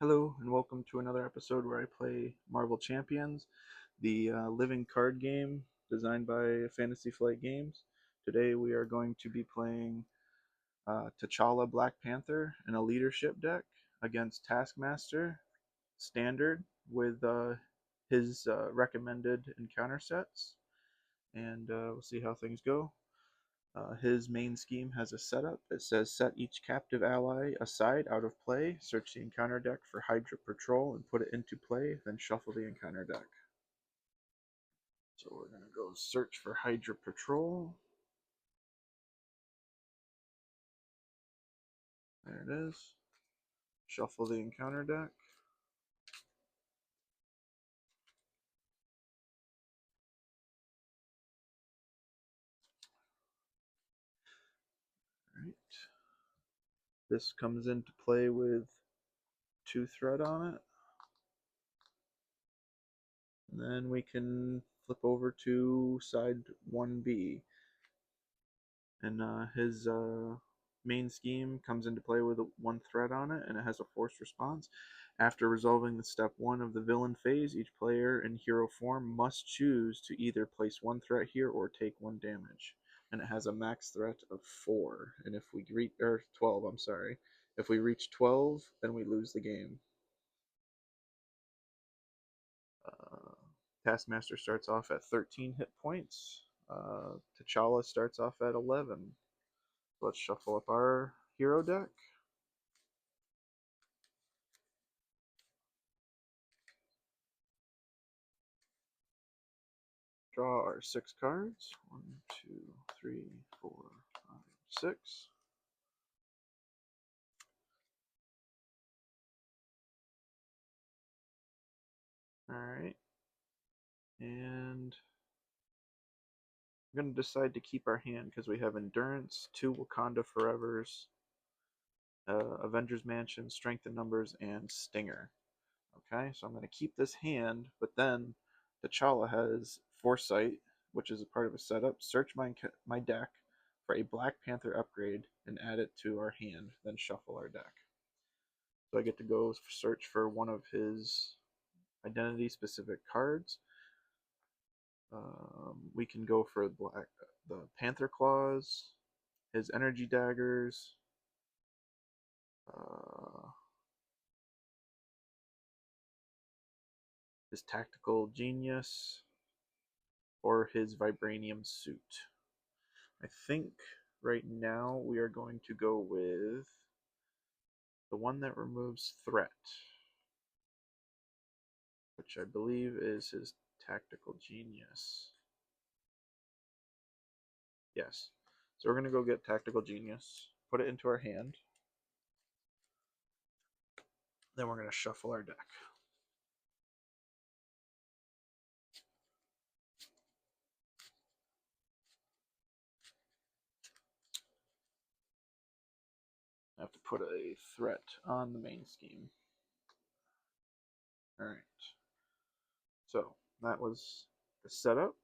Hello, and welcome to another episode where I play Marvel Champions, the living card game designed by Fantasy Flight Games. Today we are going to be playing T'Challa Black Panther in a leadership deck against Taskmaster Standard with his recommended encounter sets, and we'll see how things go. His main scheme has a setup. It says set each captive ally aside out of play, search the encounter deck for Hydra Patrol and put it into play, then shuffle the encounter deck. So we're going to go search for Hydra Patrol. There it is. Shuffle the encounter deck. Alright. This comes into play with 2 threat on it. And then we can flip over to side 1B. And his main scheme comes into play with 1 threat on it, and it has a forced response. After resolving the step 1 of the villain phase, each player in hero form must choose to either place 1 threat here or take 1 damage. And it has a max threat of 4. And if we reach, or 12, I'm sorry. If we reach 12, then we lose the game. Uh, Taskmaster starts off at 13 hit points. T'Challa starts off at 11. Let's shuffle up our hero deck. Draw our 6 cards. 1, 2, 3, 4, 5, 6. Alright. And I'm going to decide to keep our hand because we have Endurance, 2 Wakanda Forevers, Avengers Mansion, Strength in Numbers, and Stinger. Okay, so I'm going to keep this hand, but then T'Challa has Foresight, which is a part of a setup. Search my deck for a Black Panther upgrade and add it to our hand, then shuffle our deck. So I get to go search for one of his identity specific cards. We can go for the Panther Claws, his Energy Daggers, uh, his Tactical Genius, or his Vibranium Suit. I think right now we are going to go with the one that removes threat, which I believe is his Tactical Genius. Yes. So we're going to go get Tactical Genius, put it into our hand. Then we're going to shuffle our deck. I have to put a threat on the main scheme. Alright. So that was the setup.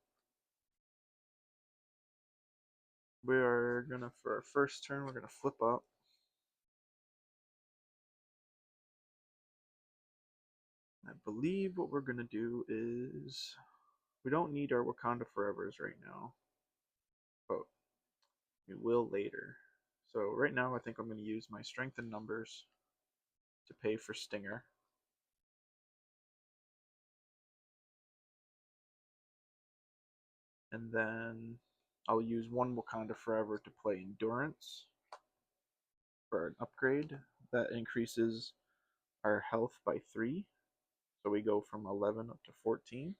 We are going to, for our first turn, we're going to flip up. I believe what we're going to do is we don't need our Wakanda Forevers right now, but we will later. So right now I think I'm going to use my Strength in Numbers to pay for Stinger. And then I'll use 1 Wakanda Forever to play Endurance for an upgrade that increases our health by 3. So we go from 11 up to 14.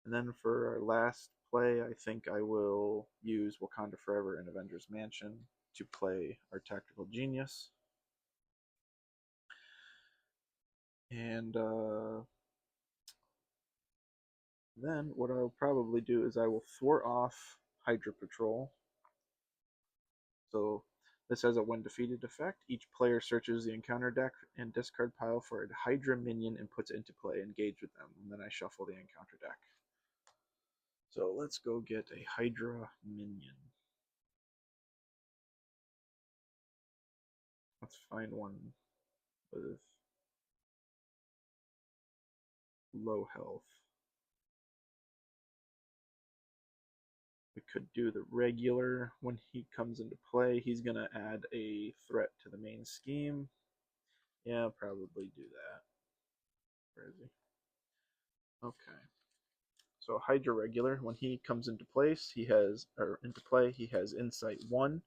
And then for our last play, I think I will use Wakanda Forever and Avengers Mansion to play our Tactical Genius. And then what I'll probably do is I will thwart off Hydra Patrol. So this has a when defeated effect. Each player searches the encounter deck and discard pile for a Hydra minion and puts it into play. Engage with them. And then I shuffle the encounter deck. So let's go get a Hydra minion. Let's find one with low health. We could do the regular. When he comes into play, he's going to add a threat to the main scheme. Yeah, I'll probably do that. Where is he? Okay. So Hydra regular, when he comes into place, he has Insight 1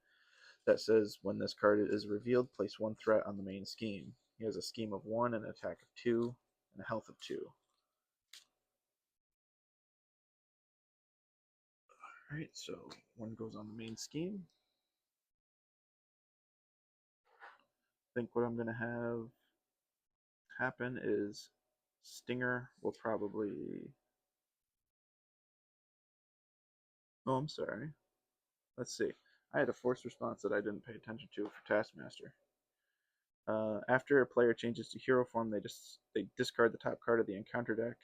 that says when this card is revealed, place one threat on the main scheme. He has a scheme of 1, an attack of 2, and a health of 2. Alright, so one goes on the main scheme. I think what I'm going to have happen is Stinger will probably... Oh, I'm sorry. Let's see. I had a force response that I didn't pay attention to for Taskmaster. After a player changes to hero form, they discard the top card of the encounter deck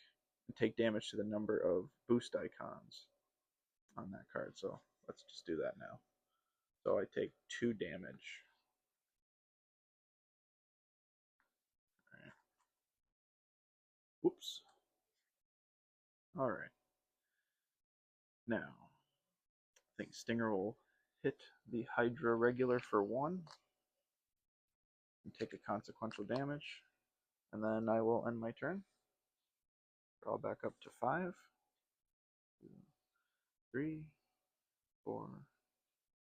and take damage to the number of boost icons on that card. So let's just do that now. So I take 2 damage. All right. Whoops. All right. Now, I think Stinger will hit the Hydra regular for 1 and take a consequential damage. And then I will end my turn. Draw back up to 5, 2, 3, 4,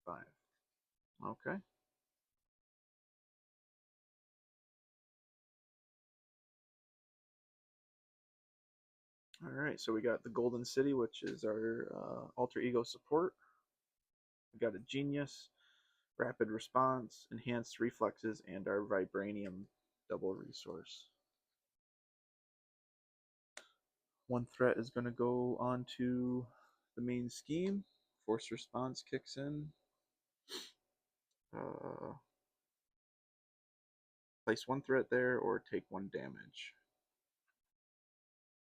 5. Okay. All right, so we got the Golden City, which is our alter ego support. We got a Genius, Rapid Response, Enhanced Reflexes, and our Vibranium double resource. One threat is going to go onto the main scheme. Force Response kicks in. Place one threat there or take 1 damage.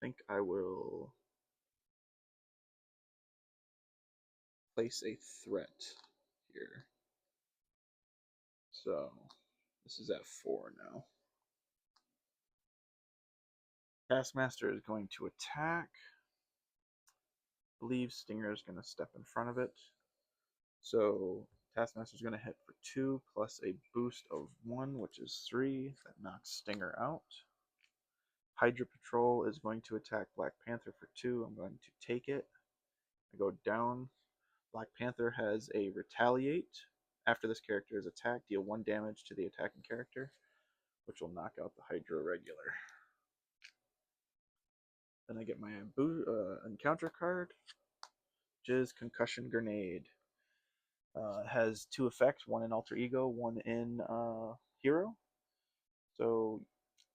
I think I will place a threat here. So this is at 4 now. Taskmaster is going to attack. I believe Stinger is going to step in front of it. So Taskmaster is going to hit for 2 plus a boost of 1, which is 3. That knocks Stinger out. Hydra Patrol is going to attack Black Panther for 2. I'm going to take it. I go down. Black Panther has a Retaliate. After this character is attacked, deal 1 damage to the attacking character, which will knock out the Hydra regular. Then I get my encounter card, which is Concussion Grenade. Has 2 effects, 1 in Alter Ego, 1 in Hero. So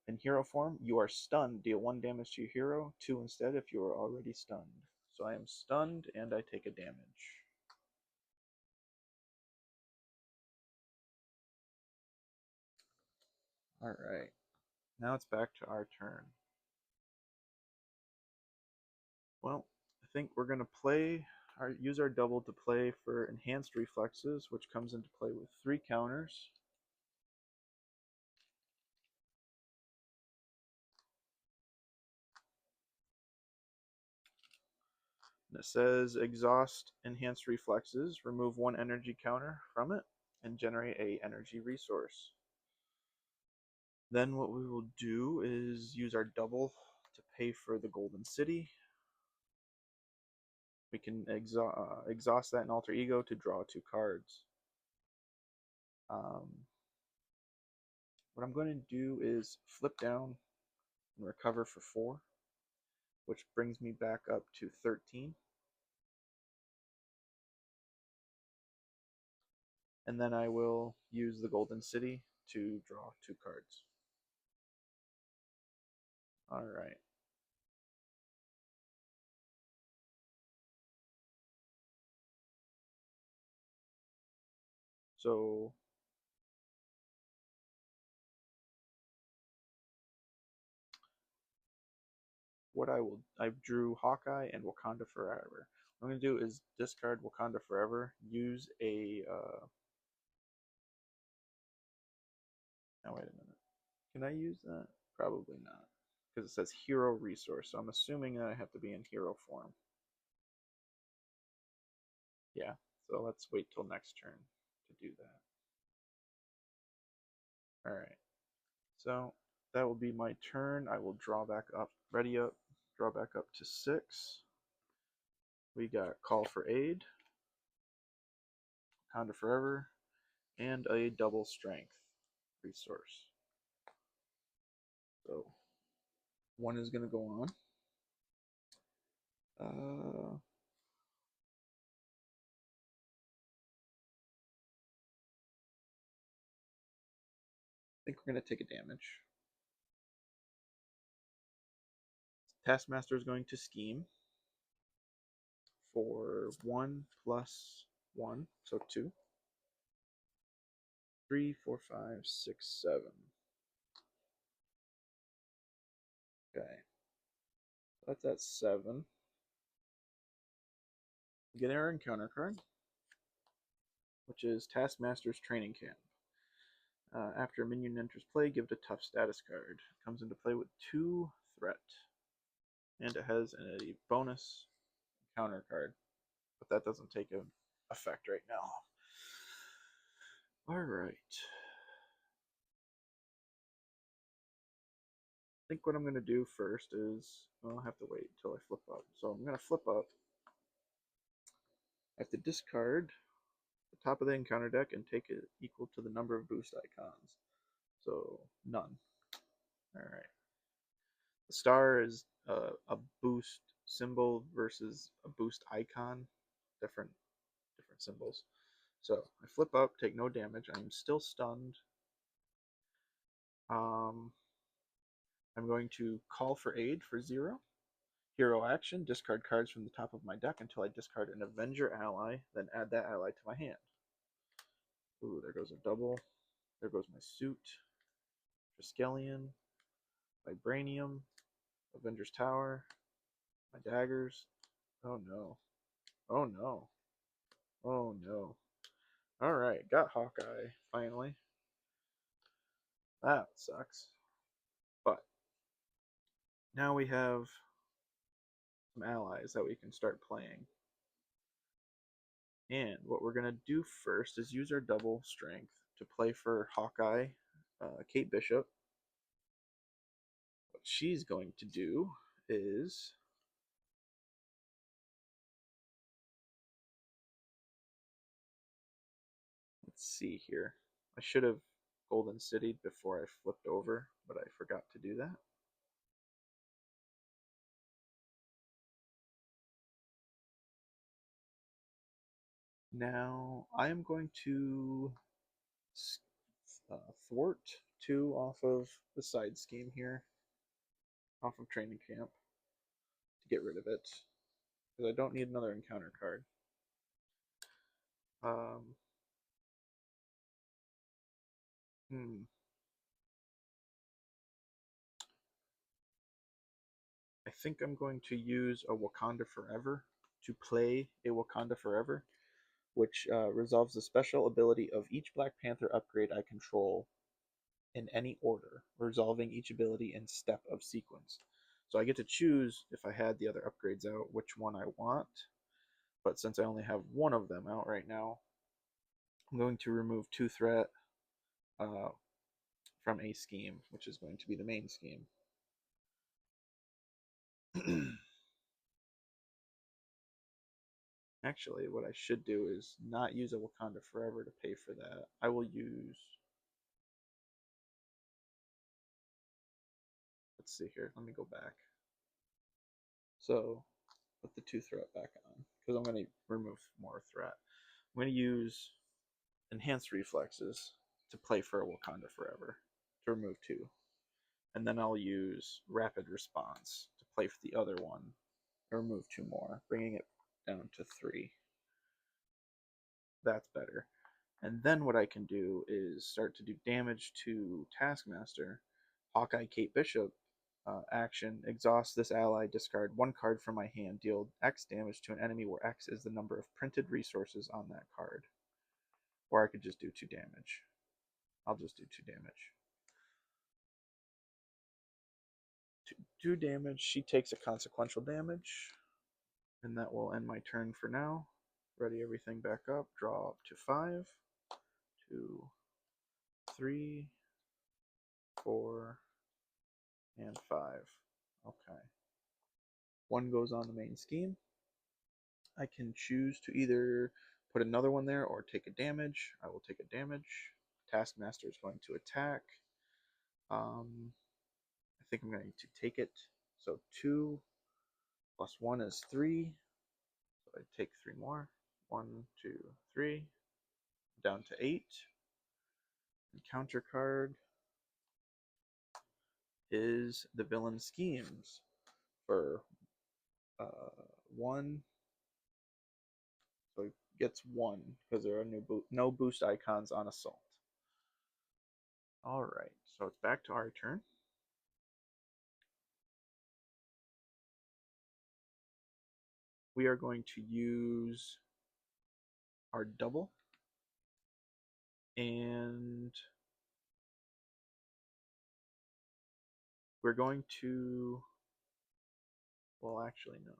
in hero form, you are stunned. Deal 1 damage to your hero, 2 instead if you are already stunned. So I am stunned and I take a damage. Alright, now it's back to our turn. Well, I think we're going to use our double to play for Enhanced Reflexes, which comes into play with 3 counters. And it says exhaust Enhanced Reflexes, remove 1 energy counter from it, and generate a energy resource. Then what we will do is use our double to pay for the Golden City. We can exhaust that in Alter Ego to draw 2 cards. What I'm going to do is flip down and recover for 4, which brings me back up to 13. And then I will use the Golden City to draw 2 cards. Alright. So I drew Hawkeye and Wakanda Forever. What I'm going to do is discard Wakanda Forever, use a Now, wait a minute. Can I use that? Probably not. Because it says hero resource, so I'm assuming that I have to be in hero form. Yeah, so let's wait till next turn to do that. Alright, so that will be my turn. I will draw back up, ready up, draw back up to 6. We got Call for Aid, Honda Forever, and a double strength resource. So one is going to go on. I think we're going to take a damage. Taskmaster is going to scheme for 1 plus 1, so 2. 3, 4, 5, 6, 7. Okay. That's at 7. Get our encounter card, which is Taskmaster's Training Camp. After a minion enters play, give it a tough status card. It comes into play with 2 threat. And it has a bonus counter card. But that doesn't take effect right now. Alright. I think what I'm going to do first is, well, I'll have to wait until I flip up. So I'm going to flip up. I have to discard the top of the encounter deck and take it equal to the number of boost icons. So none. Alright. The star is a boost symbol versus a boost icon. Different symbols. So I flip up, take no damage. I'm still stunned. I'm going to call for aid for 0. Hero action, discard cards from the top of my deck until I discard an Avenger ally, then add that ally to my hand. Ooh, there goes a double. There goes my suit. Triskelion. Vibranium. Avengers Tower. My daggers. Oh no. Oh no. Oh no. Alright, got Hawkeye, finally. That sucks. But now we have some allies that we can start playing. And what we're going to do first is use our double strength to play for Hawkeye, Kate Bishop. What she's going to do is let's see here. I should have Golden City before I flipped over, but I forgot to do that. Now I am going to thwart 2 off of the side scheme here, off of training camp, to get rid of it, because I don't need another encounter card. I think I'm going to use a Wakanda Forever to play a Wakanda Forever, which resolves the special ability of each Black Panther upgrade I control in any order, resolving each ability in step of sequence. So I get to choose, if I had the other upgrades out, which one I want. But since I only have one of them out right now, I'm going to remove 2 threat from a scheme, which is going to be the main scheme. Actually, what I should do is not use a Wakanda Forever to pay for that. I will use... Let's see here. Let me go back. So, put the 2 threat back on, because I'm going to remove more threat. I'm going to use Enhanced Reflexes to play for a Wakanda Forever, to remove 2. And then I'll use Rapid Response to play for the other one, to remove 2 more, bringing it down to 3. That's better. And then what I can do is start to do damage to Taskmaster. Hawkeye Kate Bishop action, exhaust this ally, discard 1 card from my hand, deal X damage to an enemy where X is the number of printed resources on that card. Or I could just do 2 damage. I'll just do 2 damage. 2 damage. She takes a consequential damage, and that will end my turn for now. Ready everything back up. Draw up to 5, 2, 3, 4, and 5. Okay. 1 goes on the main scheme. I can choose to either put another one there or take a damage. I will take a damage. Taskmaster is going to attack. I think I'm going to take it. So 2 plus 1 is 3. So I take 3 more. 1, 2, 3. Down to 8. And counter card is the Villain Schemes for 1. So he gets 1 because there are no boost icons on Assault. Alright, so it's back to our turn. We are going to use our double, and we're going to, well, actually, no.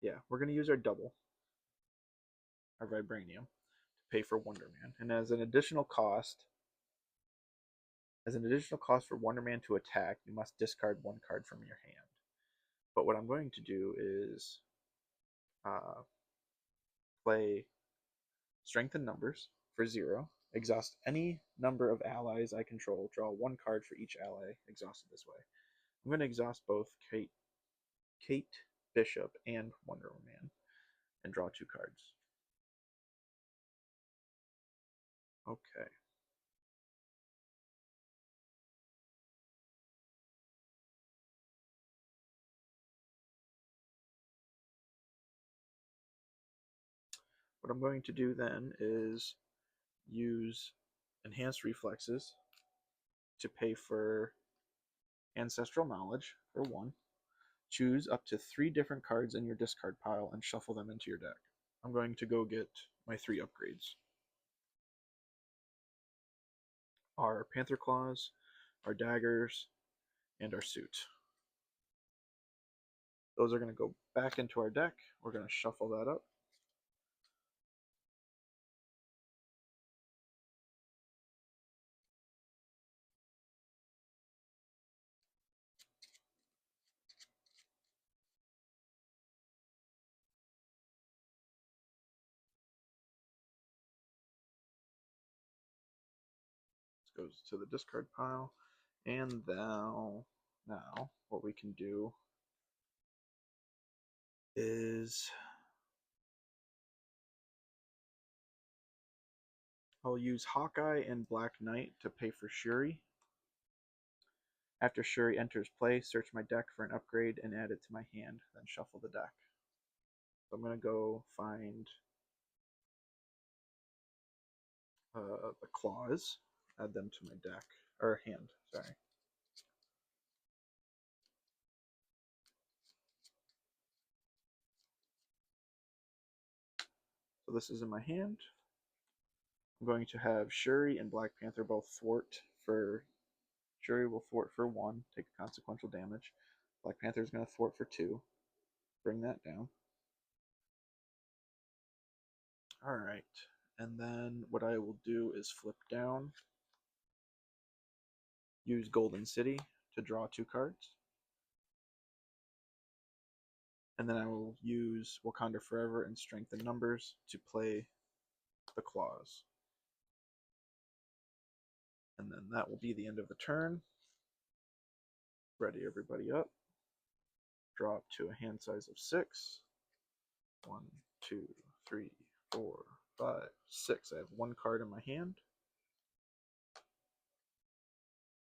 Yeah, we're going to use our double, our Vibranium, to pay for Wonder Man. And as an additional cost for Wonder Man to attack, you must discard 1 card from your hand. But what I'm going to do is play Strength in Numbers for 0, exhaust any number of allies I control, draw 1 card for each ally exhausted this way. I'm going to exhaust both Kate Bishop and Wonder Man and draw 2 cards. Okay. What I'm going to do then is use Enhanced Reflexes to pay for Ancestral Knowledge for 1. Choose up to 3 different cards in your discard pile and shuffle them into your deck. I'm going to go get my 3 upgrades. Our Panther Claws, our Daggers, and our Suit. Those are going to go back into our deck. We're going to shuffle that up. This goes to the discard pile. And now what we can do is I'll use Hawkeye and Black Knight to pay for Shuri. After Shuri enters play, search my deck for an upgrade and add it to my hand, then shuffle the deck. So I'm going to go find the claws, add them to my deck, or hand, sorry. So this is in my hand. I'm going to have Shuri and Black Panther both thwart for, Shuri will thwart for 1, take consequential damage. Black Panther is going to thwart for 2, bring that down. Alright, and then what I will do is flip down, use Golden City to draw 2 cards. And then I will use Wakanda Forever and Strength in Numbers to play the claws. And then that will be the end of the turn. Ready everybody up. Draw up to a hand size of 6. 1, 2, 3, 4, 5, 6. I have 1 card in my hand.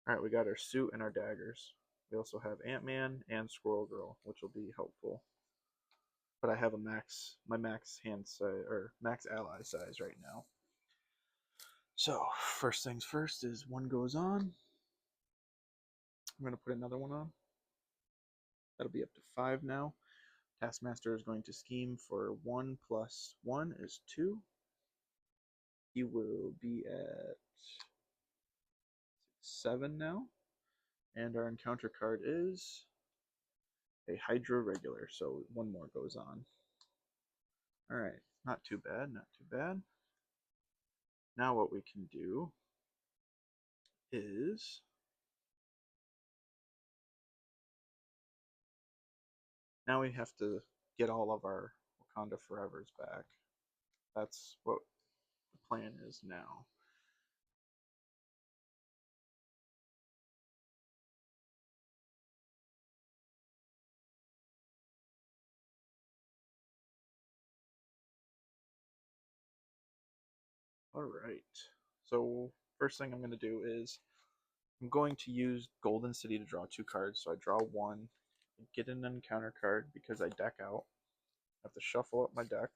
Alright, we got our suit and our daggers. We also have Ant-Man and Squirrel Girl, which will be helpful. But I have my max hand size, or max ally size right now. So, first things first is 1 goes on. I'm going to put another one on. That'll be up to 5 now. Taskmaster is going to scheme for 1 plus 1 is 2. He will be at 7 now. And our encounter card is a Hydra regular, so one more goes on. Alright, not too bad, not too bad. Now what we can do is now we have to get all of our Wakanda Forevers back. That's what the plan is now. Alright, so first thing I'm going to do is I'm going to use Golden City to draw 2 cards. So I draw 1, get an encounter card because I deck out. I have to shuffle up my deck.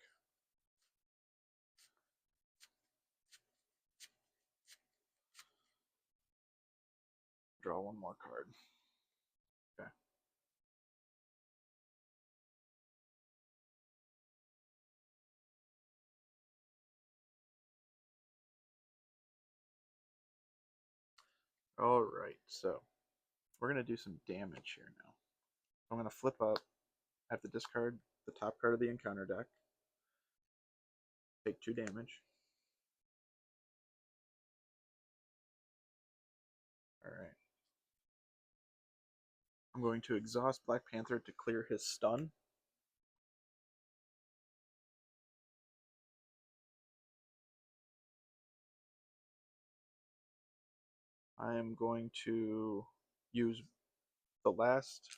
Draw 1 more card. Okay. Alright, so we're going to do some damage here now. I'm going to flip up. I have to discard the top card of the encounter deck. Take 2 damage. Alright. I'm going to exhaust Black Panther to clear his stun. I am going to use the last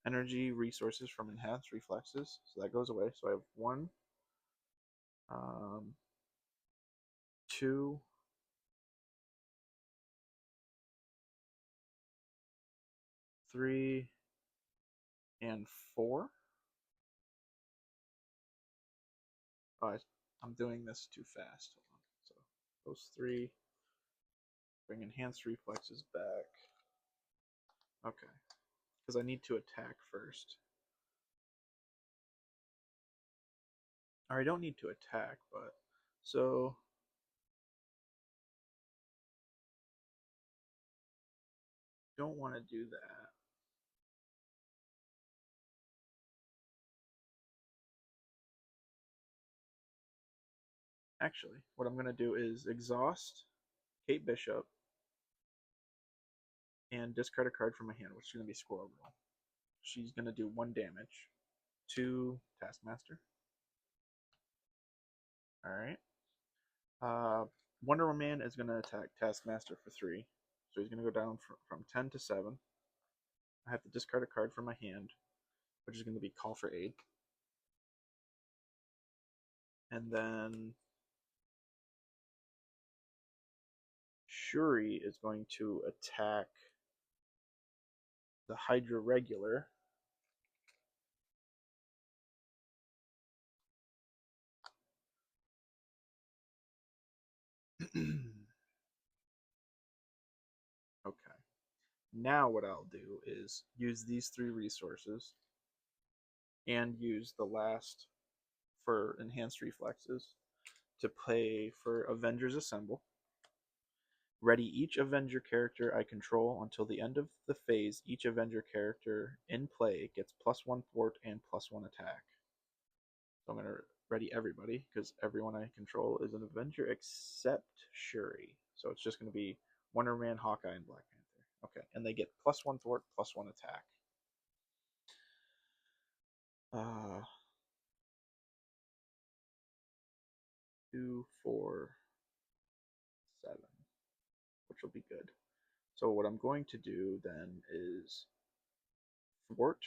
energy resources from enhanced reflexes, so that goes away. So I have 1, 2, 3, and 4. Oh, I'm doing this too fast. Hold on. So those 3. Bring enhanced reflexes back. Okay, because I need to attack first. Or I don't need to attack, but so don't want to do that. Actually, what I'm going to do is exhaust Kate Bishop and discard a card from my hand, which is going to be Squirrel Girl. She's going to do 1 damage to Taskmaster. Alright. Wonder Woman is going to attack Taskmaster for 3. So he's going to go down from 10 to 7. I have to discard a card from my hand, which is going to be Call for Aid. And then Shuri is going to attack the Hydra regular. Okay. Now what I'll do is use these 3 resources and use the last for enhanced reflexes to play for Avengers Assemble. Ready each Avenger character I control until the end of the phase. Each Avenger character in play gets +1 thwart and +1 attack. So I'm going to ready everybody because everyone I control is an Avenger except Shuri. So it's just going to be Wonder Man, Hawkeye, and Black Panther. Okay, and they get +1 thwart, +1 attack. 2, 4, 7, which will be good. So what I'm going to do then is thwart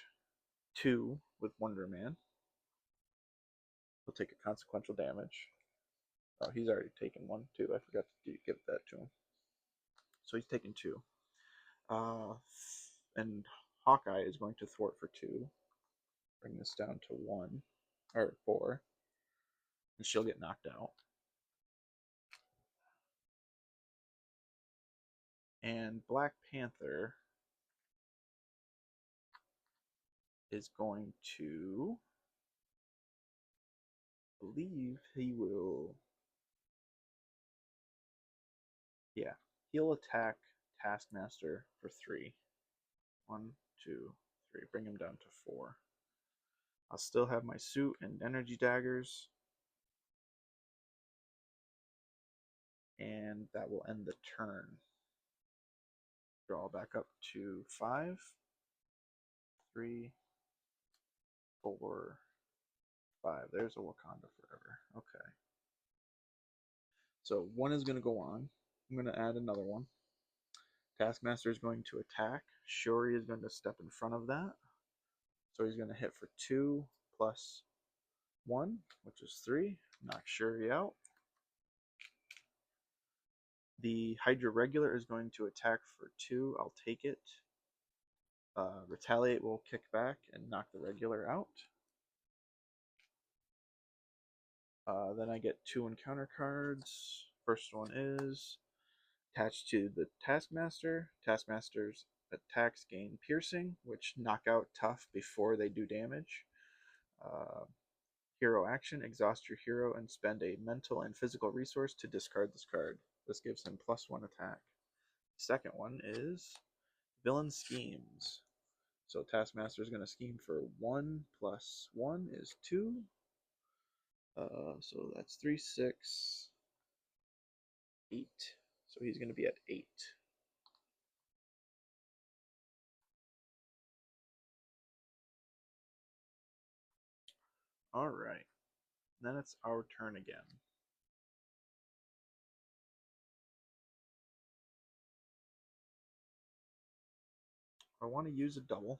2 with Wonder Man. He'll take a consequential damage. Oh, he's already taken 1 too. I forgot to give that to him. So he's taken 2. And Hawkeye is going to thwart for 2. Bring this down to 1 or 4, and she'll get knocked out. And Black Panther is going to, I believe he will, yeah, he'll attack Taskmaster for 3. 1, 2, 3. Bring him down to 4. I'll still have my suit and energy daggers. And that will end the turn. Draw back up to 5, 3, 4, 5. There's a Wakanda Forever. Okay. So 1 is going to go on. I'm going to add another one. Taskmaster is going to attack. Shuri is going to step in front of that. So he's going to hit for 2 plus 1, which is 3. Knock Shuri out. The Hydra regular is going to attack for 2. I'll take it. Retaliate will kick back and knock the regular out. Then I get 2 encounter cards. First one is attached to the Taskmaster. Taskmaster's attacks gain piercing, which knock out tough before they do damage. Hero action, exhaust your hero and spend a mental and physical resource to discard this card. This gives him +1 attack. Second one is Villain Schemes. So Taskmaster is going to scheme for 1 plus 1 is 2. So that's 3, 6, 8. So he's going to be at 8. Alright. Then it's our turn again. I want to use a double.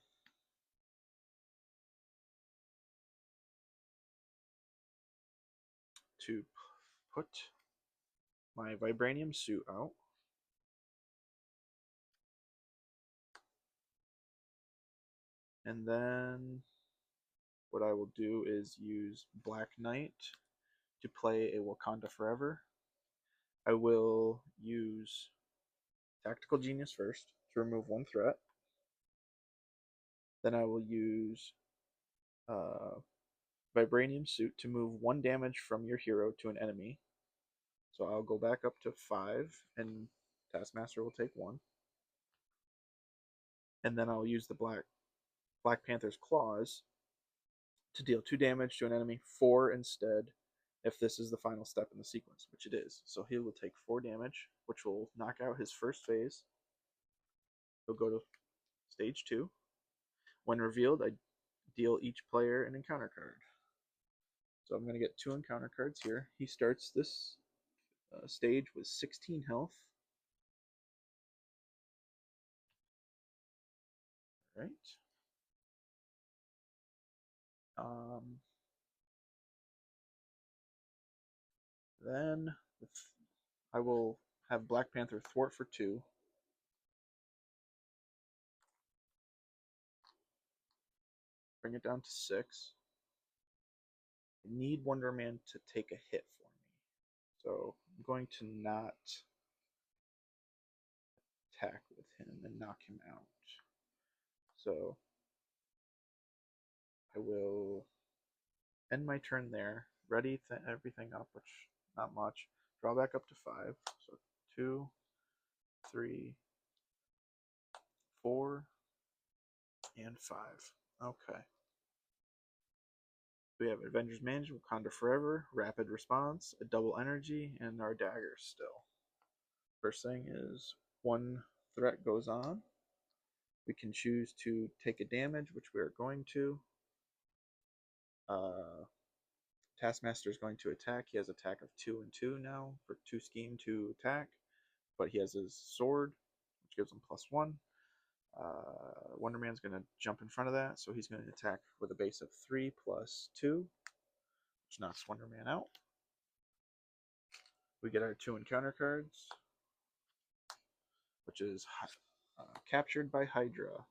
To put my vibranium suit out. And then what I will do is use Black Knight to play a Wakanda Forever. I will use Tactical Genius first to remove 1 threat. Then I will use Vibranium Suit to move 1 damage from your hero to an enemy. So I'll go back up to 5, and Taskmaster will take 1. And then I'll use the Black Panther's Claws to deal 2 damage to an enemy, 4 instead, if this is the final step in the sequence, which it is. So he will take 4 damage, which will knock out his first phase. He'll go to stage 2. When revealed, I deal each player an encounter card. So I'm going to get 2 encounter cards here. He starts this stage with 16 health. Right. Then I will have Black Panther thwart for 2. Bring it down to 6. I need Wonder Man to take a hit for me. So I'm going to not attack with him and knock him out. So I will end my turn there, ready everything up, which not much. Draw back up to 5. So 2, 3, 4, and 5. Okay. We have Avengers Management, Wakanda Forever, Rapid Response, a double energy, and our daggers still. First thing is 1 threat goes on. We can choose to take a damage, which we are going to. Taskmaster is going to attack. He has attack of 2 and 2 now for 2 scheme to attack, but he has his sword, which gives him +1. Wonder Man's going to jump in front of that, so he's going to attack with a base of 3 plus 2, which knocks Wonder Man out. We get our 2 encounter cards, which is Captured by Hydra.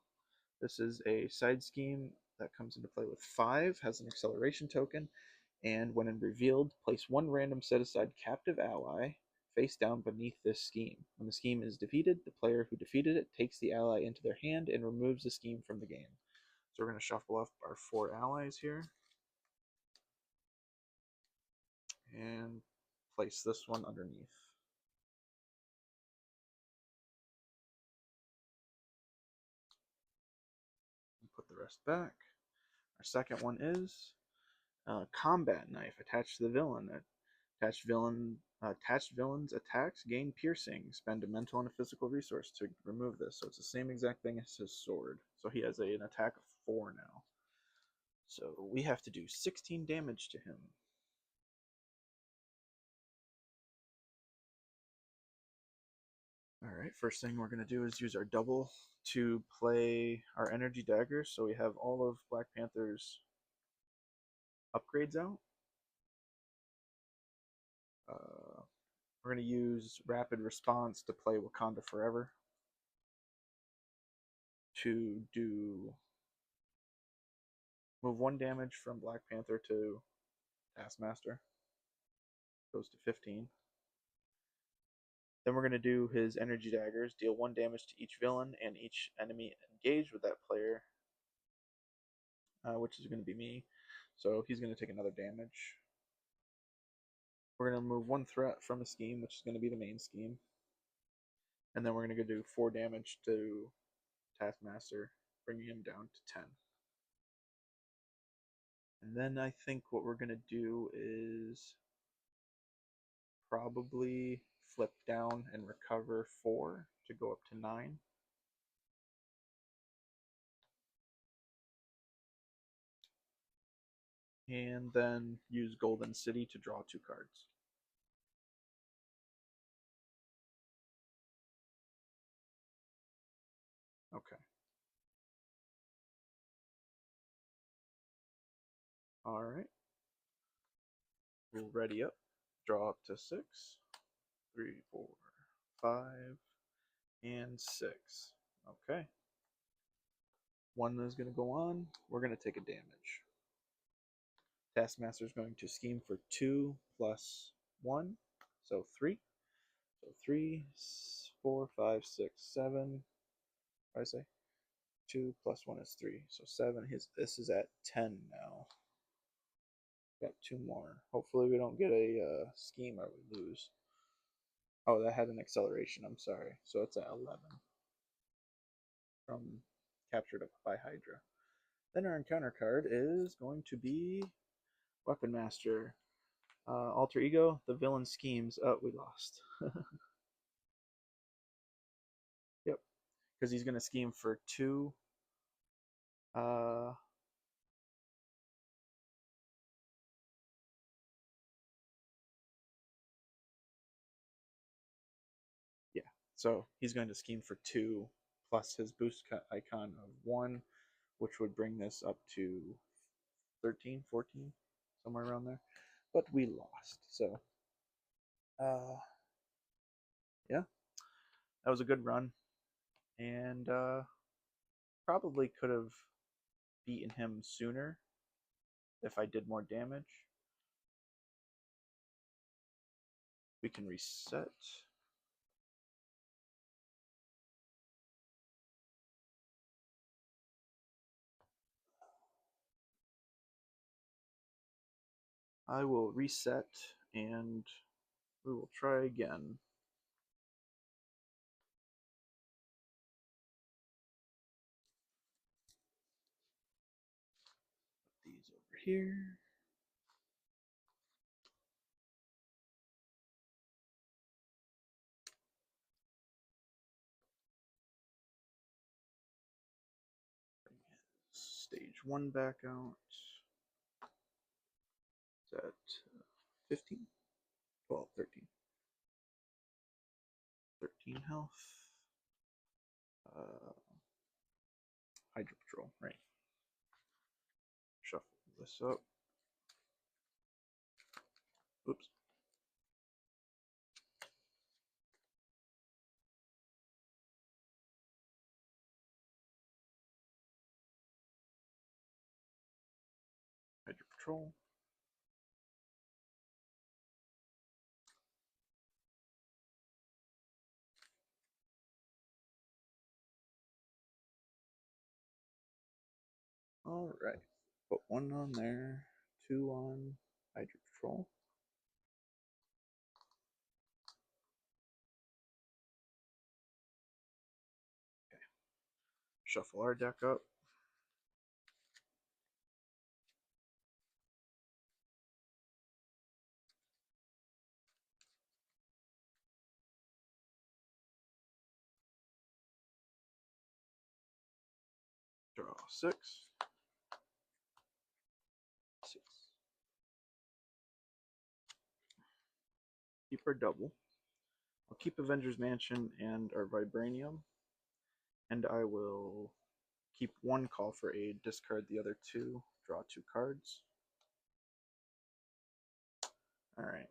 This is a side scheme that comes into play with 5, has an acceleration token, and when revealed, place 1 random set-aside captive ally face down beneath this scheme. When the scheme is defeated, the player who defeated it takes the ally into their hand and removes the scheme from the game. So we're going to shuffle up our 4 allies here and place this one underneath. rest back. Our second one is combat knife attached to the villain. Attached villain's attacks gain piercing. Spend a mental and a physical resource to remove this. So it's the same exact thing as his sword. So he has an attack of 4 now. So we have to do 16 damage to him. Alright, first thing we're going to do is use our double to play our energy daggers. So we have all of Black Panther's upgrades out. We're going to use Rapid Response to play Wakanda Forever. To do move 1 damage from Black Panther to Taskmaster. Goes to 15. Then we're going to do his energy daggers. Deal 1 damage to each villain and each enemy engaged with that player, which is going to be me. So he's going to take another damage. We're going to move 1 threat from a scheme, which is going to be the main scheme. And then we're going to go do 4 damage to Taskmaster, bringing him down to 10. And then I think what we're going to do is probably flip down and recover 4 to go up to 9. And then use Golden City to draw 2 cards. Okay. Alright. We'll ready up. Draw up to 6. 3, 4, 5, and 6. Okay. 1 is going to go on. We're going to take a damage. Taskmaster is going to scheme for 2 plus 1, so 3. So 3, 4, 5, 6, 7. What did I say? 2 plus 1 is 3, so 7. This is at 10 now. Got 2 more. Hopefully we don't get a scheme or we lose. Oh, that had an acceleration. I'm sorry. So it's at 11 from captured by Hydra. Then our encounter card is going to be Weapon Master. Alter Ego, the villain schemes. Oh, we lost. Yep. Because he's going to scheme for 2. Yeah. So he's going to scheme for 2 plus his boost icon of 1, which would bring this up to 13, 14, somewhere around there. But we lost. So, yeah, that was a good run. And probably could have beaten him sooner if I did more damage. We can reset. I will reset and we will try again. Put these over here. Bring stage 1 back out. Is that 15? 12, 13. 13 health. Hydro Patrol, right. Shuffle this up. Oops. Hydro Patrol. Alright. Put 1 on there, 2 on Hydro Patrol. Okay. Shuffle our deck up. Draw 6. 6. Keep our double. I'll keep Avengers Mansion and our Vibranium. And I will keep one call for aid, discard the other two, draw 2 cards. Alright.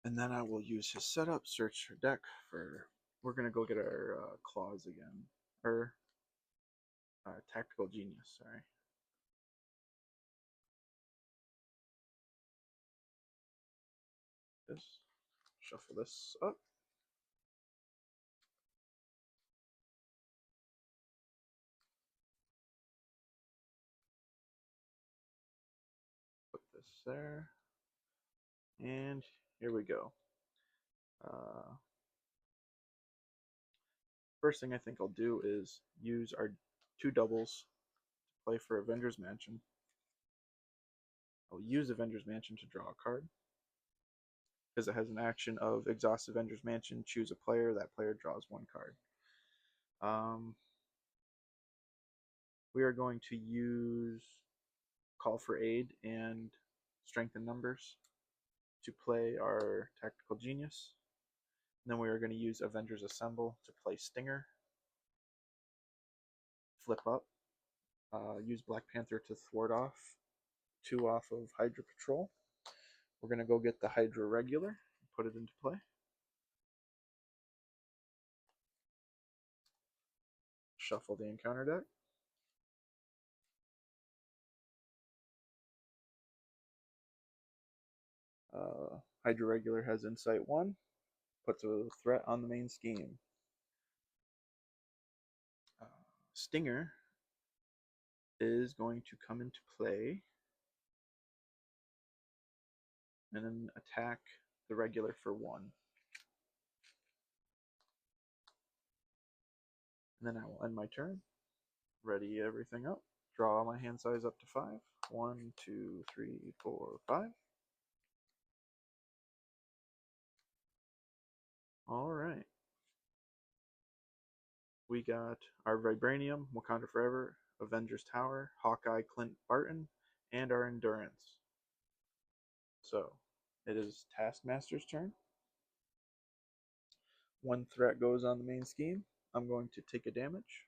And then I will use his setup, search her deck for. We're going to go get our claws again. Or Tactical Genius, sorry. This. Shuffle this up. Put this there. And here we go. First thing I think I'll do is use our 2 doubles to play for Avengers Mansion. I'll use Avengers Mansion to draw a card, because it has an action of exhaust Avengers Mansion, choose a player, that player draws 1 card. We are going to use Call for Aid and Strength in Numbers to play our Tactical Genius. And then we are going to use Avengers Assemble to play Stinger. Flip up. Use Black Panther to thwart off 2 off of Hydra Patrol. We're going to go get the Hydra Regular and put it into play. Shuffle the encounter deck. Hydra Regular has Insight 1. Puts a threat on the main scheme. Stinger is going to come into play and then attack the regular for 1. And then I will end my turn. Ready everything up. Draw my hand size up to 5. 1, 2, 3, 4, 5. Alright. We got our Vibranium, Wakanda Forever, Avengers Tower, Hawkeye, Clint Barton, and our Endurance. So, it is Taskmaster's turn. 1 threat goes on the main scheme. I'm going to take a damage.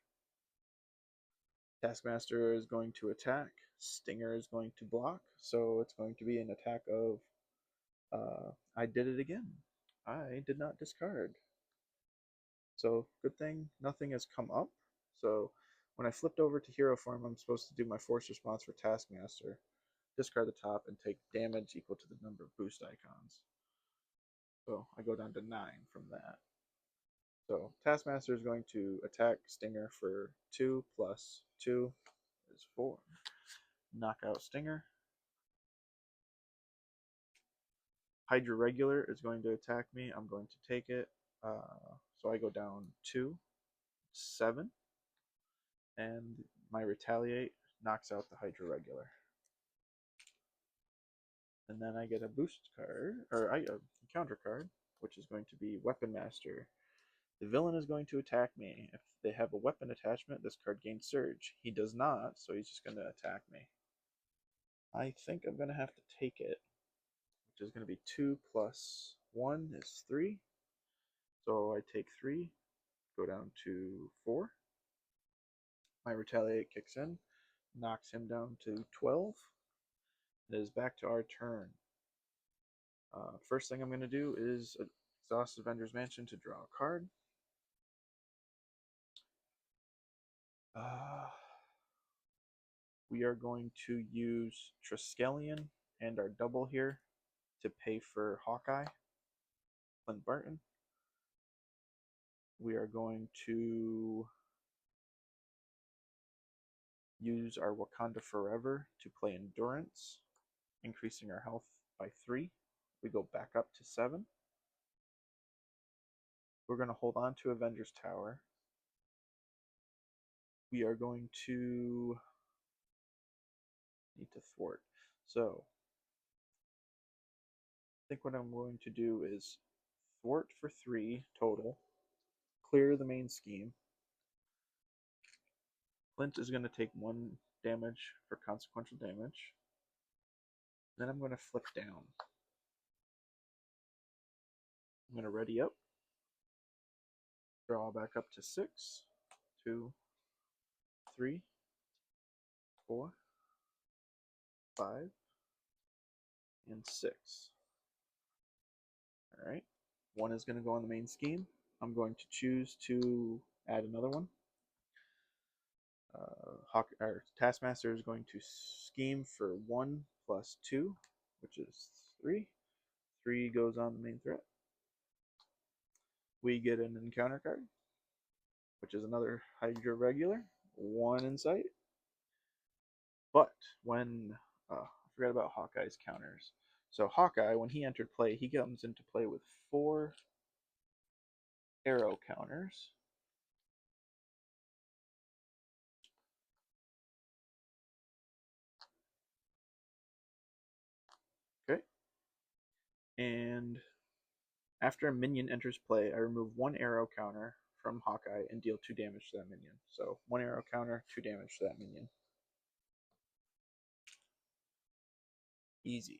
Taskmaster is going to attack. Stinger is going to block. So it's going to be an attack of... I did it again. I did not discard. So good thing nothing has come up. So when I flipped over to hero form, I'm supposed to do my force response for Taskmaster. Discard the top and take damage equal to the number of boost icons. So I go down to 9 from that. So Taskmaster is going to attack Stinger for 2 plus 2 is 4. Knock out Stinger. Hydra Regular is going to attack me. I'm going to take it. So I go down 2, 7. And my Retaliate knocks out the Hydra Regular. And then I get a boost card, or a counter card, which is going to be Weapon Master. The villain is going to attack me. If they have a weapon attachment, this card gains Surge. He does not, so he's just going to attack me. I think I'm going to have to take it, which is going to be 2 plus 1 is 3. So I take 3, go down to 4. My Retaliate kicks in, knocks him down to 12. It is back to our turn. First thing I'm going to do is exhaust Avengers Mansion to draw a card. We are going to use Triskelion and our double here to pay for Hawkeye, Clint Barton. We are going to use our Wakanda Forever to play Endurance, increasing our health by 3. We go back up to 7. We're going to hold on to Avengers Tower. We are going to need to thwart. So, I think what I'm going to do is thwart for 3 total, clear the main scheme, Flint is going to take 1 damage for consequential damage. Then I'm going to flip down. I'm going to ready up. Draw back up to 6, 2, 3, 4, 5, and 6. Alright. 1 is going to go on the main scheme. I'm going to choose to add another one. Taskmaster is going to scheme for 1 plus 2, which is 3. 3 goes on the main threat. We get an encounter card, which is another Hydra regular, 1 insight. But when I forgot about Hawkeye's counters. So Hawkeye, when he entered play, he comes into play with 4 arrow counters. Okay. And after a minion enters play, I remove 1 arrow counter from Hawkeye and deal 2 damage to that minion. So 1 arrow counter, 2 damage to that minion. Easy.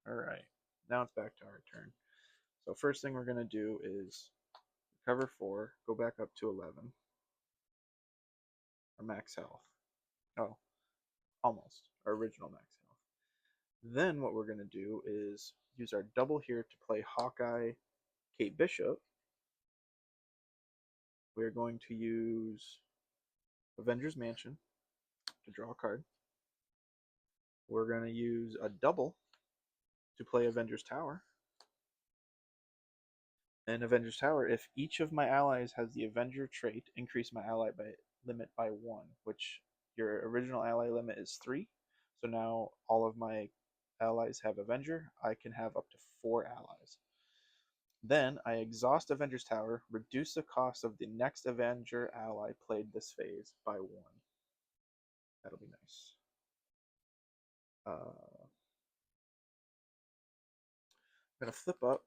Alright. Now it's back to our turn. So first thing we're going to do is recover 4, go back up to 11. Our max health. Oh, almost. Our original max health. Then what we're going to do is use our double here to play Hawkeye, Kate Bishop. We're going to use Avengers Mansion to draw a card. We're going to use a double to play Avengers Tower. And Avengers Tower, if each of my allies has the Avenger trait, increase my ally limit by 1, which your original ally limit is 3. So now all of my allies have Avenger. I can have up to 4 allies. Then I exhaust Avengers Tower, reduce the cost of the next Avenger ally played this phase by 1. That'll be nice. I'm going to flip up.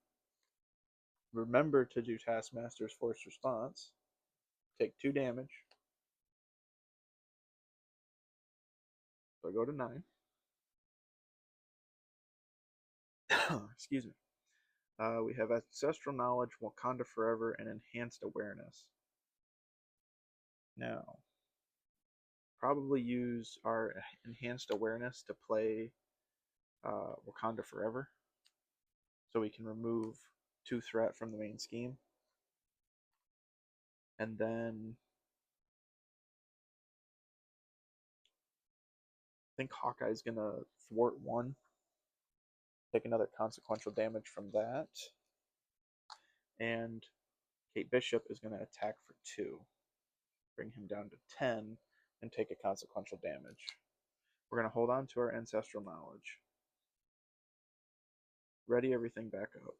Remember to do Taskmaster's Forced Response. Take 2 damage. So I go to 9. Excuse me. We have Ancestral Knowledge, Wakanda Forever, and Enhanced Awareness. Now, probably use our Enhanced Awareness to play Wakanda Forever, so we can remove 2 threat from the main scheme. And then I think Hawkeye's going to thwart 1. Take another consequential damage from that. And Kate Bishop is going to attack for 2. Bring him down to 10 and take a consequential damage. We're going to hold on to our Ancestral Knowledge. Ready everything back up.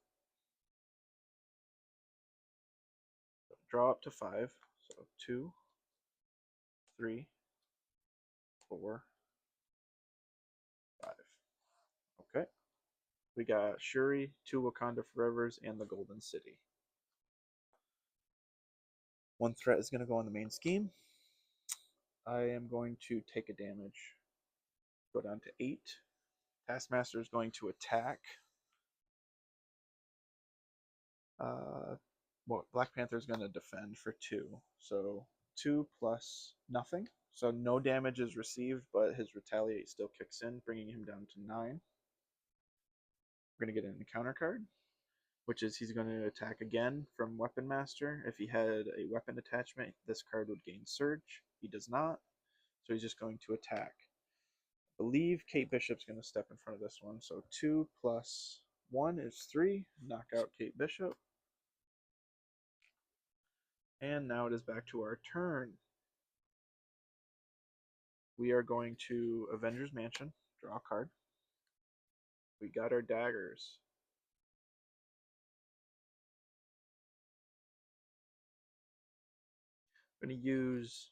Draw up to 5. So 2, 3, 4, 5. Okay. We got Shuri, 2 Wakanda Forevers, and the Golden City. 1 threat is going to go on the main scheme. I am going to take a damage. Go down to 8. Taskmaster is going to attack. Black Panther is going to defend for 2. So 2 plus nothing. So no damage is received, but his Retaliate still kicks in, bringing him down to 9. We're going to get an encounter card, which is he's going to attack again from Weapon Master. If he had a weapon attachment, this card would gain Surge. He does not, so he's just going to attack. I believe Kate Bishop's going to step in front of this one. So 2 plus 1 is 3. Knock out Kate Bishop. And now it is back to our turn. We are going to Avengers Mansion, draw a card. We got our daggers. I'm going to use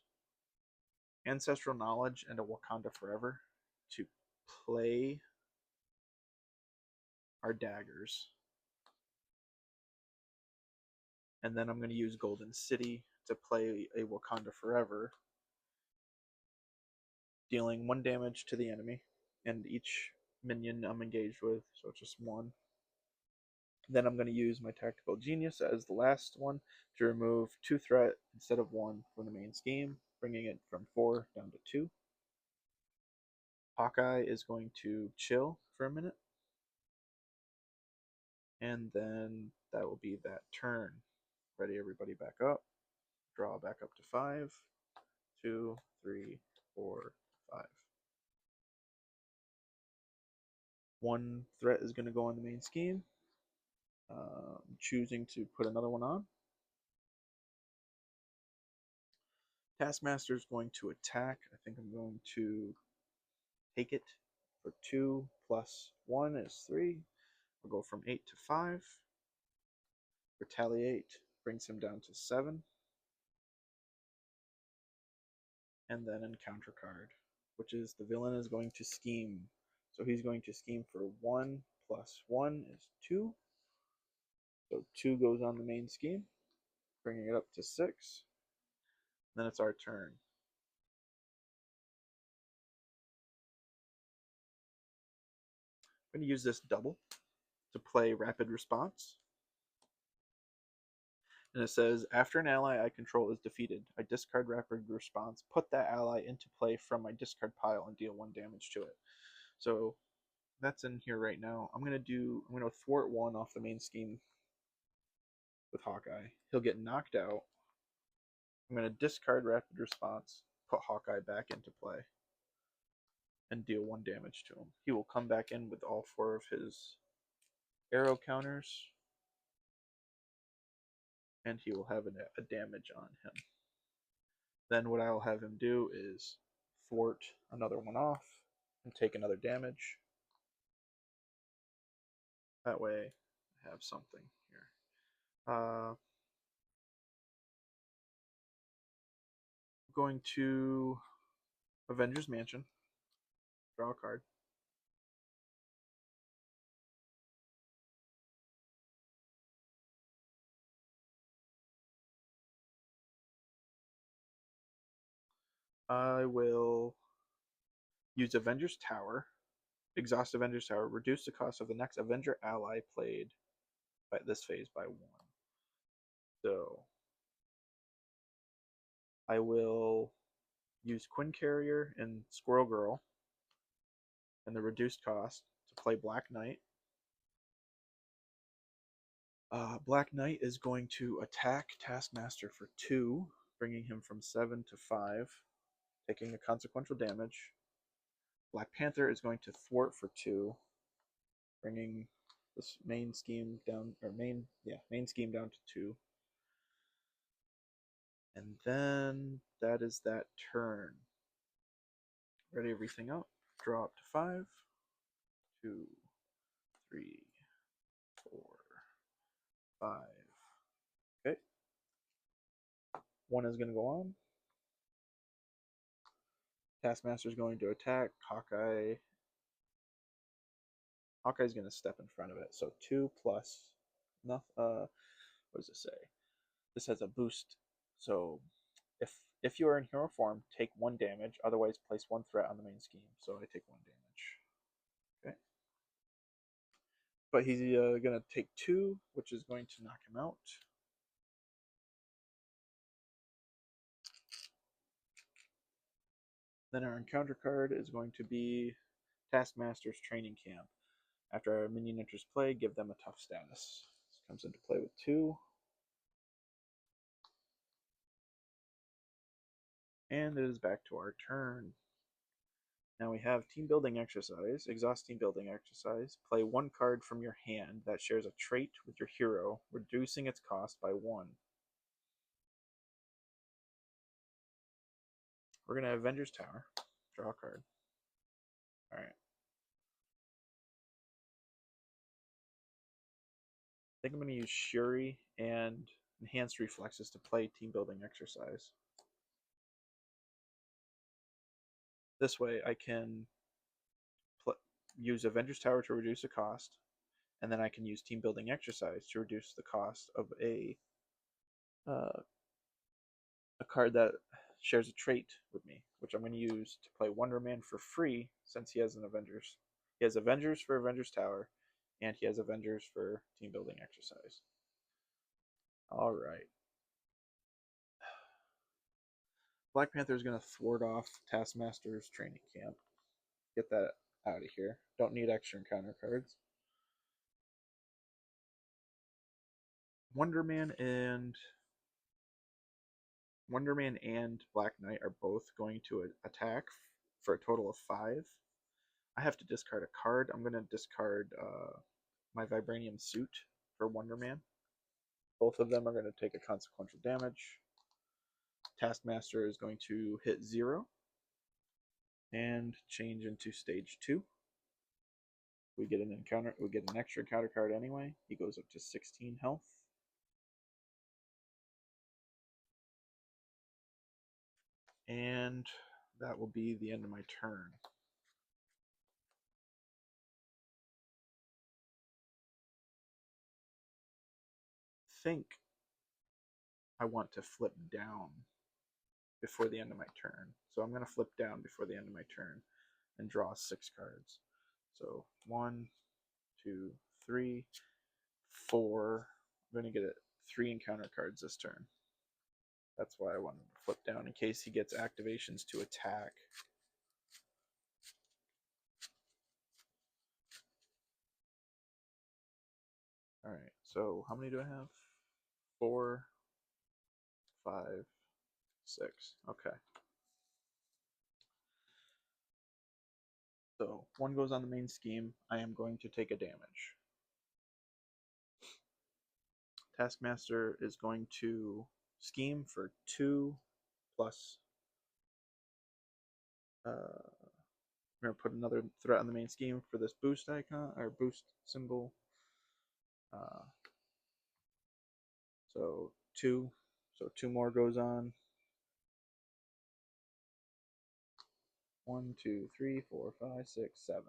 Ancestral Knowledge and a Wakanda Forever to play our daggers. And then I'm going to use Golden City to play a Wakanda Forever dealing 1 damage to the enemy and each minion I'm engaged with, so it's just 1. Then I'm going to use my Tactical Genius as the last one to remove 2 threat instead of 1 from the main scheme, bringing it from 4 down to 2. Hawkeye is going to chill for a minute, and then that will be that turn. Ready everybody back up. Draw back up to 5, 2, 3, 4, 5. 1 threat is going to go on the main scheme. Choosing to put another one on. Taskmaster is going to attack. I think I'm going to take it for 2 plus 1 is 3. We'll go from 8 to 5. Retaliate brings him down to 7. And then encounter card, which is the villain is going to scheme. So he's going to scheme for 1 plus 1 is 2. So 2 goes on the main scheme, bringing it up to 6. Then it's our turn. I'm going to use this double to play Rapid Response. And it says, after an ally I control is defeated, I discard Rapid Response, put that ally into play from my discard pile, and deal 1 damage to it. So that's in here right now. I'm going to thwart 1 off the main scheme with Hawkeye. He'll get knocked out. I'm going to discard Rapid Response, put Hawkeye back into play, and deal 1 damage to him. He will come back in with all 4 of his arrow counters, and he will have a damage on him. Then what I'll have him do is thwart another one off and take another damage. That way I have something here. Going to Avengers Mansion. Draw a card. I will use Avengers Tower. Exhaust Avengers Tower. Reduce the cost of the next Avenger ally played by this phase by 1. So I will use Quinn Carrier and Squirrel Girl and the reduced cost to play Black Knight. Black Knight is going to attack Taskmaster for 2, bringing him from 7 to 5, taking a consequential damage. Black Panther is going to thwart for 2, bringing this main scheme down, or main scheme down to 2. And then that is that turn. Ready everything up. Draw up to 5, 2, 3, 4, 5. Okay. 1 is going to go on. Taskmaster is going to attack. Hawkeye's going to step in front of it. So 2 plus, what does this say? This has a boost. So if you are in hero form, take 1 damage. Otherwise, place 1 threat on the main scheme. So I take 1 damage. Okay. But he's going to take 2, which is going to knock him out. Then our encounter card is going to be Taskmaster's Training Camp. After our minion enters play, give them a tough status. This comes into play with 2. And it is back to our turn. Now we have Team Building Exercise. Exhaust Team Building Exercise. Play 1 card from your hand that shares a trait with your hero, reducing its cost by 1. We're going to Avengers Tower. Draw a card. Alright. I think I'm going to use Shuri and Enhanced Reflexes to play Team Building Exercise. This way I can use Avengers Tower to reduce the cost, and then I can use Team Building Exercise to reduce the cost of a card that shares a trait with me, which I'm going to use to play Wonder Man for free since he has an Avengers. He has Avengers for Avengers Tower, and he has Avengers for team building exercise. All right. Black Panther is going to thwart off Taskmaster's training camp. Get that out of here. Don't need extra encounter cards. Wonder Man and Black Knight are both going to attack for a total of 5. I have to discard a card. I'm going to discard my Vibranium suit for Wonder Man. Both of them are going to take a consequential damage. Taskmaster is going to hit 0 and change into stage 2. We get an extra encounter card anyway. He goes up to 16 health. And that will be the end of my turn. Think I want to flip down before the end of my turn. So I'm going to flip down before the end of my turn and draw 6 cards. So 1, 2, 3, 4. I'm going to get 3 encounter cards this turn. That's why I wanted to flip down in case he gets activations to attack. Alright, so how many do I have? 4, 5, 6. Okay. So 1 goes on the main scheme. I am going to take a damage. Taskmaster is going to scheme for 2 plus. I'm going to put another threat on the main scheme for this boost icon or boost symbol. So 2. So 2 more goes on. 1, 2, 3, 4, 5, 6, 7.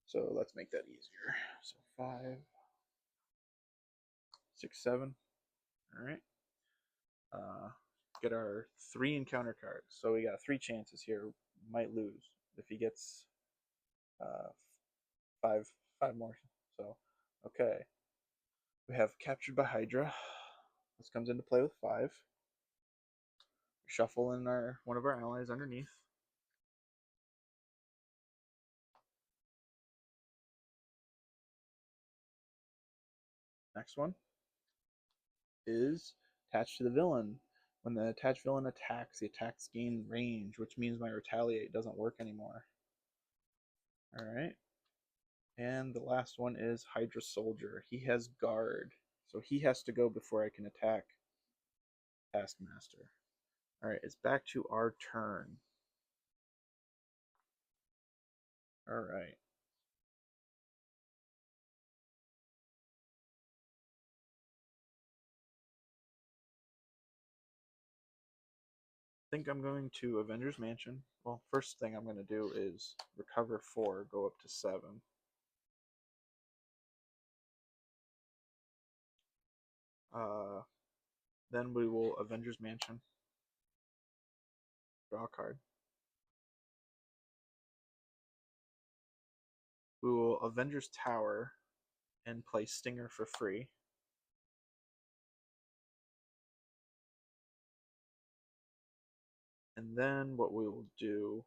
So let's make that easier. So 5, 6, 7. All right. Get our 3 encounter cards. So we got 3 chances here. Might lose if he gets 5 more. So okay. We have Captured by Hydra. This comes into play with 5. Shuffle in one of our allies underneath. Next one is attached to the villain. When the attached villain attacks, the attacks gain range, which means my retaliate doesn't work anymore. Alright. And the last one is Hydra Soldier. He has guard, so he has to go before I can attack Taskmaster. Alright, it's back to our turn. Alright. I think I'm going to Avengers Mansion. Well, first thing I'm going to do is recover 4, go up to 7. Then we will Avengers Mansion. Draw a card. We will Avengers Tower and play Stinger for free. And then what we will do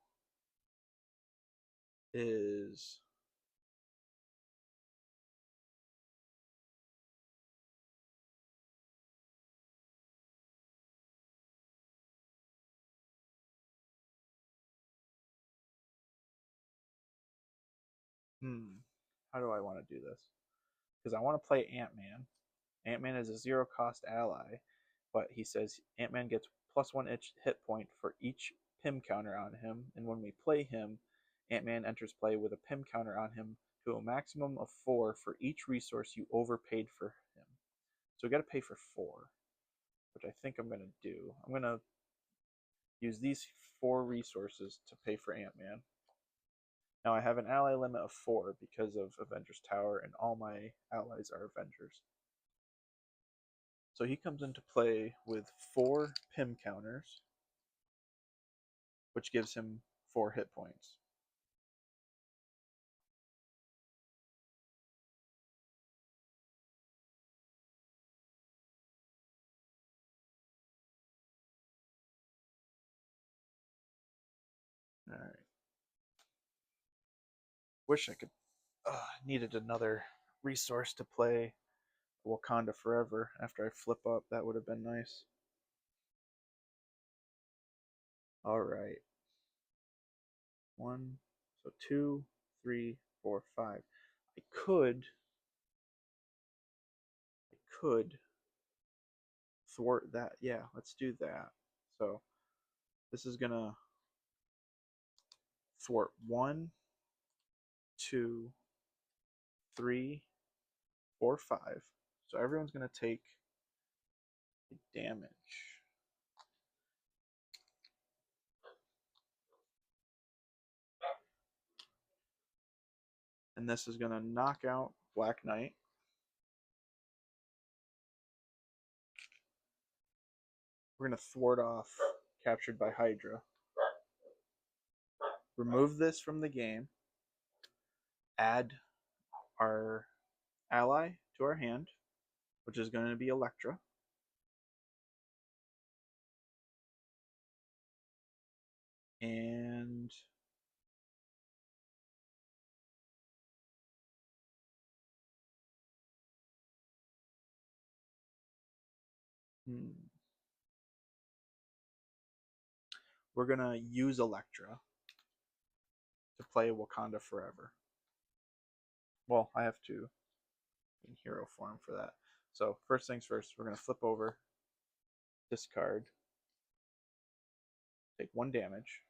is how do I want to do this? Because I want to play Ant-Man. Ant-Man is a 0-cost ally, but he says Ant-Man gets +1 hit point for each PIM counter on him, and when we play him, Ant-Man enters play with a PIM counter on him to a maximum of 4 for each resource you overpaid for him. So we got to pay for 4, which I think I'm going to do. I'm going to use these 4 resources to pay for Ant-Man. Now I have an ally limit of 4 because of Avengers Tower, and all my allies are Avengers. So he comes into play with 4 PIM counters. which gives him 4 hit points. All right. Wish I could. Needed another resource to play Wakanda Forever after I flip up. That would have been nice. All right. 1, so 2, 3, 4, 5. I could thwart that. Yeah, let's do that. So this is gonna thwart 1, 2, 3, 4, 5. So everyone's gonna take damage. And this is gonna knock out Black Knight. We're gonna thwart off Captured by Hydra. Remove this from the game. Add our ally to our hand, which is going to be Elektra. And we're going to use Elektra to play Wakanda Forever. Well, I have to in hero form for that. So first things first, we're going to flip over, discard, take 1 damage,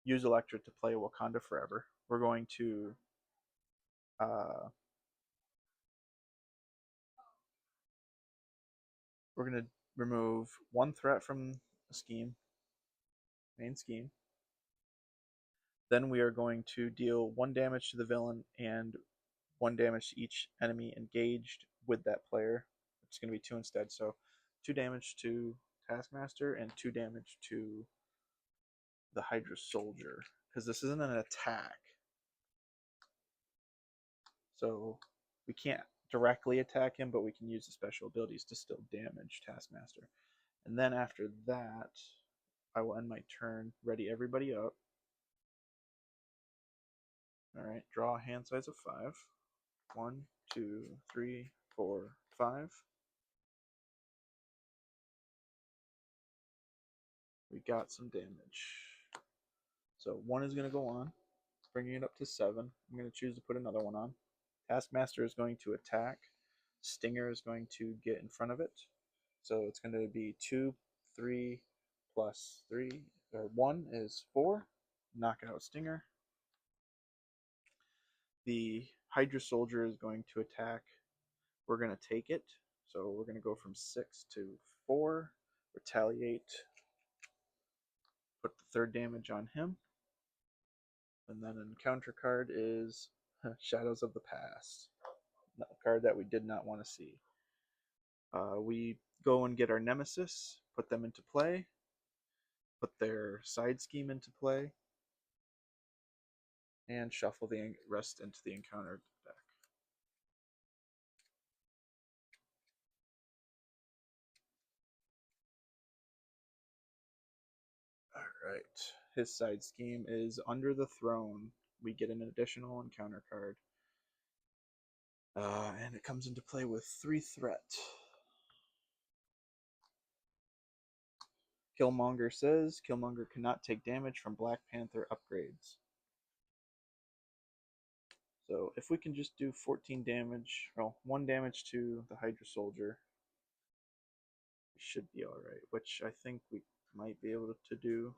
use Elektra to play Wakanda Forever. We're going to remove 1 threat from the scheme, main scheme. Then we are going to deal 1 damage to the villain and 1 damage to each enemy engaged with that player. It's going to be 2 instead. So 2 damage to Taskmaster and 2 damage to the Hydra Soldier, because this isn't an attack. So we can't directly attack him, but we can use the special abilities to still damage Taskmaster. And then after that, I will end my turn, ready everybody up. All right, draw a hand size of 5. 1, 2, 3, 4, 5. We got some damage. So 1 is going to go on, bringing it up to 7. I'm going to choose to put another one on. Taskmaster is going to attack. Stinger is going to get in front of it. So it's going to be 2, 3, plus 3, or 1 is 4. Knock out Stinger. The Hydra Soldier is going to attack. We're going to take it. So we're going to go from 6 to 4. Retaliate. Put the 3rd damage on him. And then an counter card is Shadows of the Past. A card that we did not want to see. We go and get our Nemesis, put them into play, put their side scheme into play, and shuffle the rest into the encounter deck. Alright. His side scheme is Under the Throne. We get an additional encounter card. And it comes into play with 3 threat. Killmonger says Killmonger cannot take damage from Black Panther upgrades. So if we can just do 14 damage, well, 1 damage to the Hydra Soldier, we should be alright, which I think we might be able to do.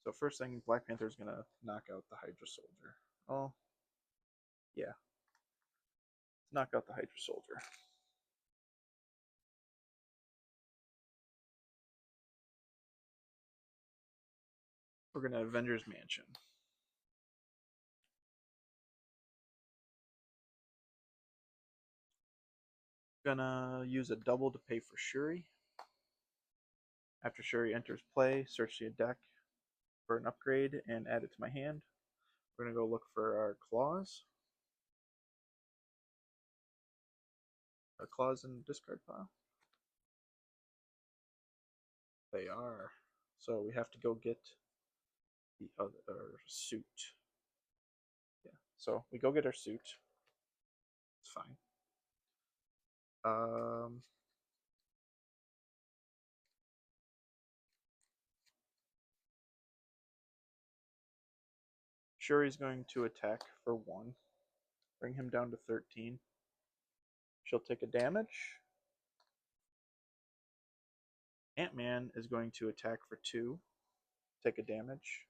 So first thing, Black Panther is going to knock out the Hydra Soldier. Oh, yeah. Knock out the Hydra Soldier. We're going to Avengers Mansion. Gonna use a double to pay for Shuri. After Shuri enters play, search the deck for an upgrade and add it to my hand. We're gonna go look for our claws. Our claws in the discard pile. They are. So we have to go get the other suit. Yeah. So we go get our suit. It's fine. Shuri's going to attack for 1. Bring him down to 13. She'll take a damage. Ant-Man is going to attack for 2. Take a damage.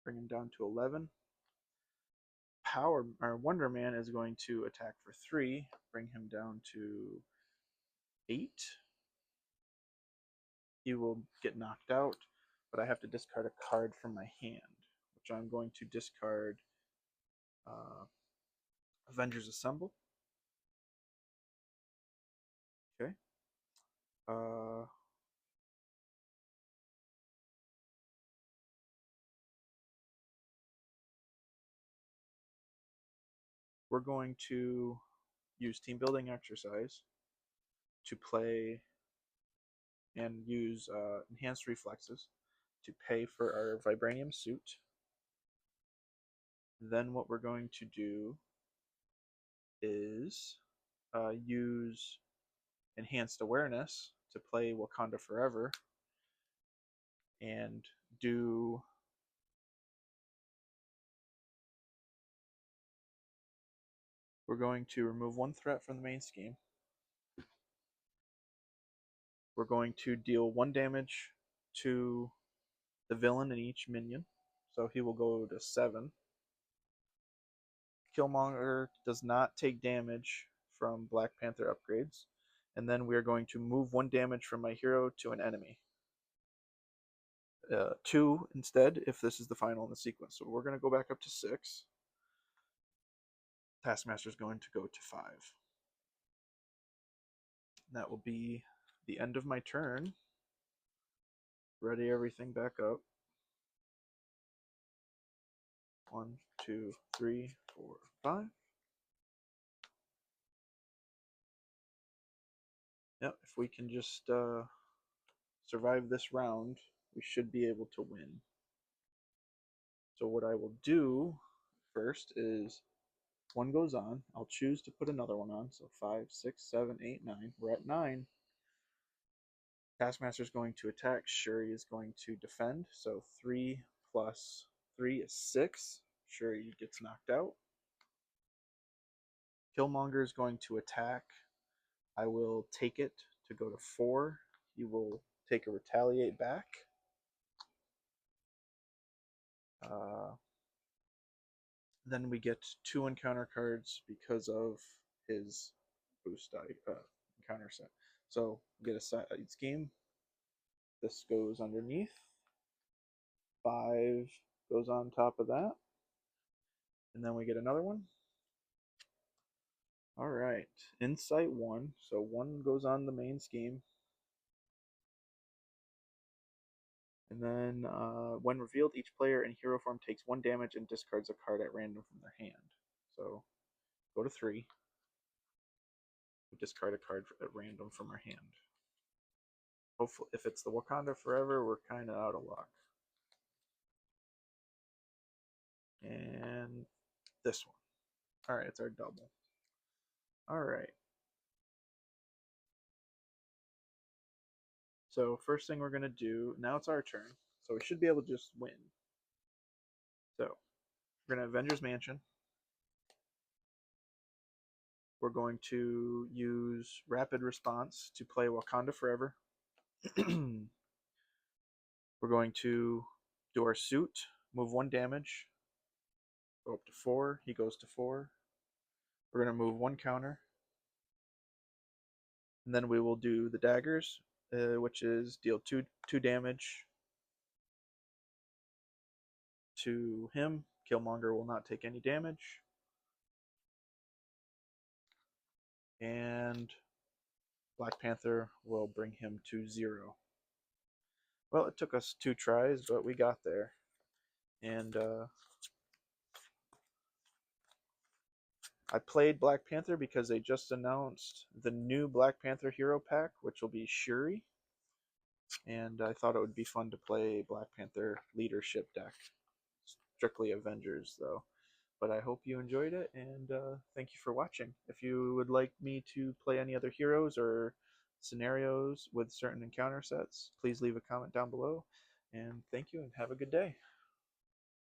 Bring him down to 11. Wonder Man is going to attack for 3. Bring him down to 8. He will get knocked out, but I have to discard a card from my hand, which I'm going to discard Avengers Assemble. Okay. We're going to use Team Building Exercise to play and use Enhanced Reflexes to pay for our Vibranium suit. Then what we're going to do is use Enhanced Awareness to play Wakanda Forever and do we're going to remove 1 threat from the main scheme. We're going to deal 1 damage to the villain in each minion, so he will go to 7. Killmonger does not take damage from Black Panther upgrades, and then we are going to move 1 damage from my hero to an enemy. 2 instead if this is the final in the sequence. So we're going to go back up to 6. Taskmaster is going to go to 5. That will be the end of my turn. Ready everything back up. 1, 2, 3, 4, 5. Yep, if we can just survive this round, we should be able to win. So what I will do first is 1 goes on. I'll choose to put another one on. So 5, 6, 7, 8, 9. We're at 9. Taskmaster is going to attack. Shuri is going to defend. So 3 plus 3 is 6. Shuri gets knocked out. Killmonger is going to attack. I will take it to go to 4. He will take a retaliate back. Then we get 2 encounter cards because of his boost encounter set. So get a side scheme. This goes underneath. 5 goes on top of that. And then we get another one. Alright, Insight 1. So 1 goes on the main scheme. And then when revealed, each player in hero form takes 1 damage and discards a card at random from their hand. So go to 3. We discard a card at random from our hand. Hopefully, if it's the Wakanda Forever, we're kind of out of luck. And this one. Alright, it's our double. Alright. So first thing we're going to do, now it's our turn. So we should be able to just win. So we're going to Avengers Mansion. We're going to use Rapid Response to play Wakanda Forever. We're going to do our suit, move 1 damage, go up to 4. He goes to 4. We're going to move 1 counter. And then we will do the daggers, which is deal 2 damage to him. Killmonger will not take any damage. and Black Panther will bring him to 0. Well, it took us 2 tries, but we got there. And I played Black Panther because they just announced the new Black Panther hero pack, which will be Shuri. And I thought it would be fun to play Black Panther leadership deck. Strictly Avengers, though. But I hope you enjoyed it, and thank you for watching. If you would like me to play any other heroes or scenarios with certain encounter sets, please leave a comment down below. And thank you, and have a good day.